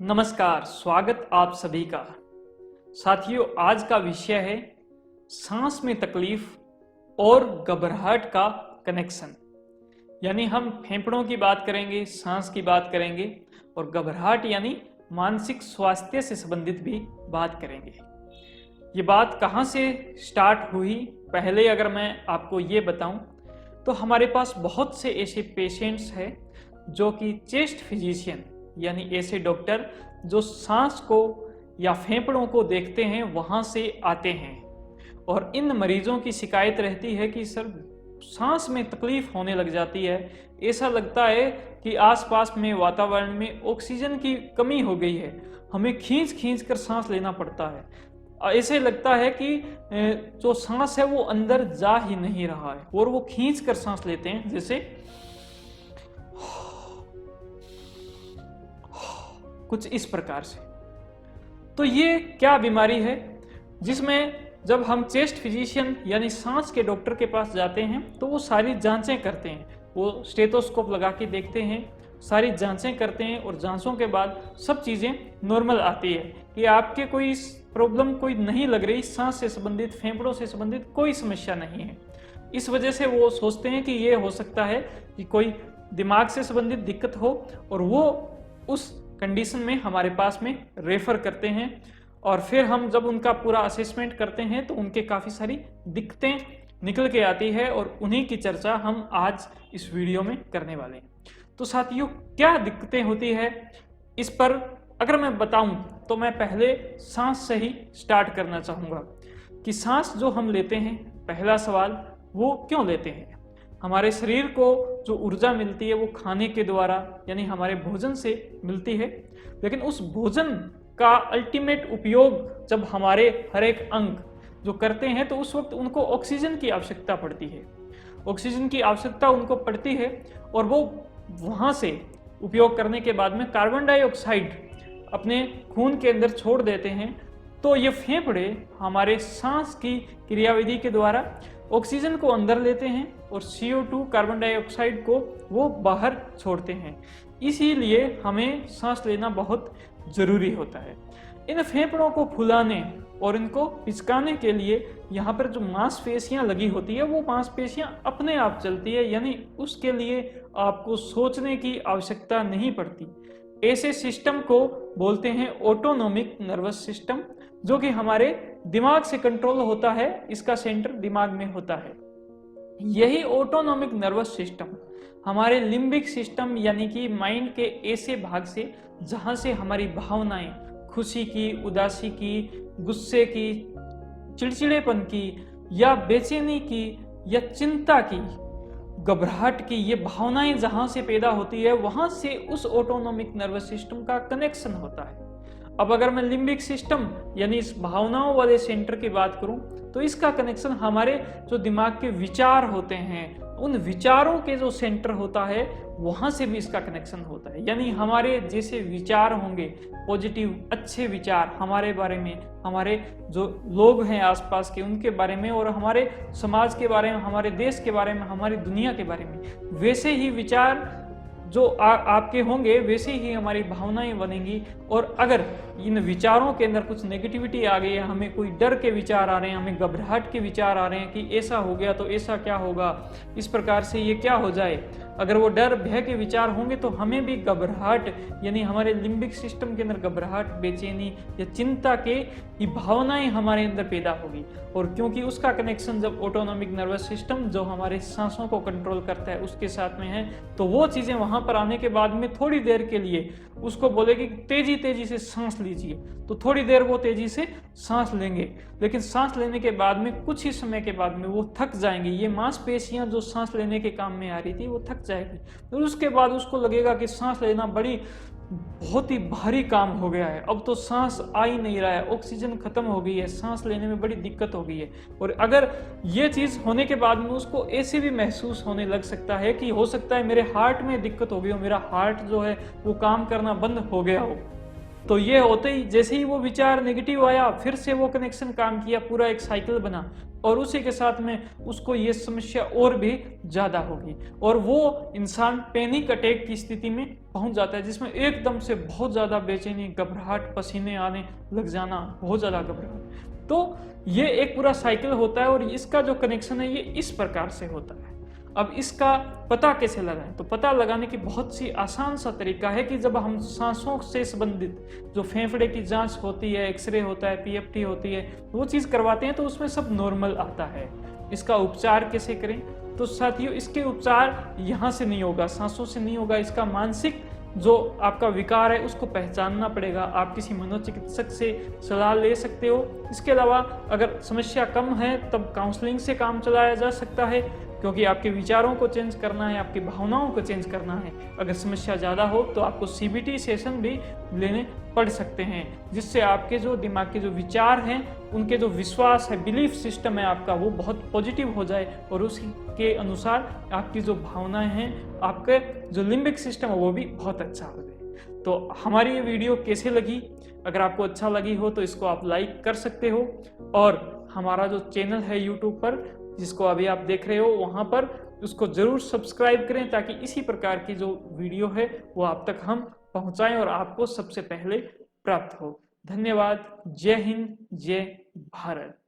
नमस्कार, स्वागत आप सभी का। साथियों, आज का विषय है सांस में तकलीफ और घबराहट का कनेक्शन। यानी हम फेफड़ों की बात करेंगे, सांस की बात करेंगे और घबराहट यानी मानसिक स्वास्थ्य से संबंधित भी बात करेंगे। ये बात कहाँ से स्टार्ट हुई, पहले अगर मैं आपको ये बताऊं तो हमारे पास बहुत से ऐसे पेशेंट्स हैं जो कि चेस्ट फिजिशियन यानी ऐसे डॉक्टर जो सांस को या फेफड़ों को देखते हैं वहाँ से आते हैं और इन मरीजों की शिकायत रहती है कि सर सांस में तकलीफ होने लग जाती है, ऐसा लगता है कि आसपास में वातावरण में ऑक्सीजन की कमी हो गई है, हमें खींच खींच कर सांस लेना पड़ता है। ऐसे लगता है कि जो सांस है वो अंदर जा ही नहीं रहा है और वो खींच कर सांस लेते हैं, जैसे कुछ इस प्रकार से। तो ये क्या बीमारी है जिसमें जब हम चेस्ट फिजिशियन यानी सांस के डॉक्टर के पास जाते हैं तो वो सारी जांचें करते हैं, वो स्टेथोस्कोप लगा के देखते हैं, सारी जांचें करते हैं और जांचों के बाद सब चीज़ें नॉर्मल आती है कि आपके कोई प्रॉब्लम कोई नहीं लग रही, सांस से संबंधित, फेफड़ों से संबंधित कोई समस्या नहीं है। इस वजह से वो सोचते हैं कि ये हो सकता है कि कोई दिमाग से संबंधित दिक्कत हो और वो उस कंडीशन में हमारे पास में रेफर करते हैं और फिर हम जब उनका पूरा असेसमेंट करते हैं तो उनके काफ़ी सारी दिक्कतें निकल के आती है और उन्हीं की चर्चा हम आज इस वीडियो में करने वाले हैं। तो साथियों, क्या दिक्कतें होती है इस पर अगर मैं बताऊं तो मैं पहले सांस से ही स्टार्ट करना चाहूँगा कि सांस जो हम लेते हैं, पहला सवाल वो क्यों लेते हैं। हमारे शरीर को जो ऊर्जा मिलती है वो खाने के द्वारा यानी हमारे भोजन से मिलती है, लेकिन उस भोजन का अल्टीमेट उपयोग जब हमारे हर एक अंग जो करते हैं तो उस वक्त उनको ऑक्सीजन की आवश्यकता पड़ती है। ऑक्सीजन की आवश्यकता उनको पड़ती है और वो वहाँ से उपयोग करने के बाद में कार्बन डाइऑक्साइड अपने खून के अंदर छोड़ देते हैं। तो ये फेफड़े हमारे सांस की क्रियाविधि के द्वारा ऑक्सीजन को अंदर लेते हैं और CO2 कार्बन डाइऑक्साइड को वो बाहर छोड़ते हैं। इसीलिए हमें सांस लेना बहुत जरूरी होता है। इन फेफड़ों को फुलाने और इनको पिचकाने के लिए यहाँ पर जो मांसपेशियाँ लगी होती है वो मांसपेशियाँ अपने आप चलती है, यानी उसके लिए आपको सोचने की आवश्यकता नहीं पड़ती। ऐसे सिस्टम को बोलते हैं ऑटोनोमिक नर्वस सिस्टम, जो कि हमारे दिमाग से कंट्रोल होता है, इसका सेंटर दिमाग में होता है। यही ऑटोनोमिक नर्वस सिस्टम हमारे लिम्बिक सिस्टम यानी कि माइंड के ऐसे भाग से जहां से हमारी भावनाएं खुशी की, उदासी की, गुस्से की, चिड़चिड़ेपन की या बेचैनी की या चिंता की, घबराहट की, ये भावनाएं जहां से पैदा होती है वहां से उस ऑटोनोमिक नर्वस सिस्टम का कनेक्शन होता है। अब अगर मैं लिम्बिक सिस्टम यानी इस भावनाओं वाले सेंटर की बात करूं तो इसका कनेक्शन हमारे जो दिमाग के विचार होते हैं, उन विचारों के जो सेंटर होता है वहां से भी इसका कनेक्शन होता है। यानी हमारे जैसे विचार होंगे, पॉजिटिव अच्छे विचार हमारे बारे में, हमारे जो लोग हैं आसपास के उनके बारे में और हमारे समाज के बारे में, हमारे देश के बारे में, हमारी दुनिया के बारे में, वैसे ही विचार जो आपके होंगे वैसे ही हमारी भावनाएं बनेंगी। और अगर इन विचारों के अंदर कुछ नेगेटिविटी आ गई है, हमें कोई डर के विचार आ रहे हैं, हमें घबराहट के विचार आ रहे हैं कि ऐसा हो गया तो ऐसा क्या होगा, इस प्रकार से ये क्या हो जाए, अगर वो डर भय के विचार होंगे तो हमें भी घबराहट यानी हमारे लिम्बिक सिस्टम के अंदर घबराहट, बेचैनी या चिंता के ये भावनाएं हमारे अंदर पैदा होगी। और क्योंकि उसका कनेक्शन जब ऑटोनोमिक नर्वस सिस्टम जो हमारे सांसों को कंट्रोल करता है उसके साथ में है, तो वो चीज़ें वहाँ पर आने के बाद में थोड़ी देर के लिए उसको बोलेगी तेजी तेजी से सांस लीजिए, तो थोड़ी देर वो तेजी से सांस लेंगे, लेकिन सांस लेने के बाद में कुछ ही समय के बाद में वो थक जाएंगे। ये मांसपेशियां जो सांस लेने के काम में आ रही थी वो थक जाएगी, तो उसके बाद उसको लगेगा कि सांस लेना बहुत ही भारी काम हो गया है, अब तो सांस आ ही नहीं रहा है, ऑक्सीजन खत्म हो गई है, सांस लेने में बड़ी दिक्कत हो गई है। और अगर ये चीज़ होने के बाद में उसको ऐसे भी महसूस होने लग सकता है कि हो सकता है मेरे हार्ट में दिक्कत हो गई हो, मेरा हार्ट जो है वो काम करना बंद हो गया हो। तो ये होते ही जैसे ही वो विचार नेगेटिव आया, फिर से वो कनेक्शन काम किया, पूरा एक साइकिल बना, और उसी के साथ में उसको ये समस्या और भी ज्यादा होगी, और वो इंसान पैनिक अटैक की स्थिति में पहुंच जाता है, जिसमें एकदम से बहुत ज्यादा बेचैनी, घबराहट, पसीने आने लग जाना, बहुत ज्यादा घबराहट। तो ये एक पूरा साइकिल होता है, और इसका जो कनेक्शन है ये इस प्रकार से होता है। अब इसका पता कैसे लगाएं? तो पता लगाने की बहुत सी आसान सा तरीका है कि जब हम सांसों से संबंधित जो फेफड़े की जांच होती है, एक्सरे होता है, पीएफटी होती है, वो चीज़ करवाते हैं तो उसमें सब नॉर्मल आता है। इसका उपचार कैसे करें? तो साथियों, इसके उपचार यहाँ से नहीं होगा, सांसों से नहीं होगा। इसका मानसिक जो आपका विकार है उसको पहचानना पड़ेगा। आप किसी मनोचिकित्सक से सलाह ले सकते हो। इसके अलावा अगर समस्या कम है तब काउंसलिंग से काम चलाया जा सकता है, क्योंकि आपके विचारों को चेंज करना है, आपकी भावनाओं को चेंज करना है। अगर समस्या ज़्यादा हो तो आपको सीबीटी सेशन भी लेने पड़ सकते हैं, जिससे आपके जो दिमाग के जो विचार हैं, उनके जो विश्वास है, बिलीफ सिस्टम है आपका, वो बहुत पॉजिटिव हो जाए, और उसी के अनुसार आपकी जो भावनाएं हैं, आपके जो लिम्बिक सिस्टम है वो भी बहुत अच्छा हो जाए। तो हमारी ये वीडियो कैसे लगी? अगर आपको अच्छा लगी हो तो इसको आप लाइक कर सकते हो, और हमारा जो चैनल है यूट्यूब पर, जिसको अभी आप देख रहे हो, वहाँ पर उसको जरूर सब्सक्राइब करें, ताकि इसी प्रकार की जो वीडियो है वो आप तक हम पहुँचाएं और आपको सबसे पहले प्राप्त हो। धन्यवाद। जय हिंद, जय भारत।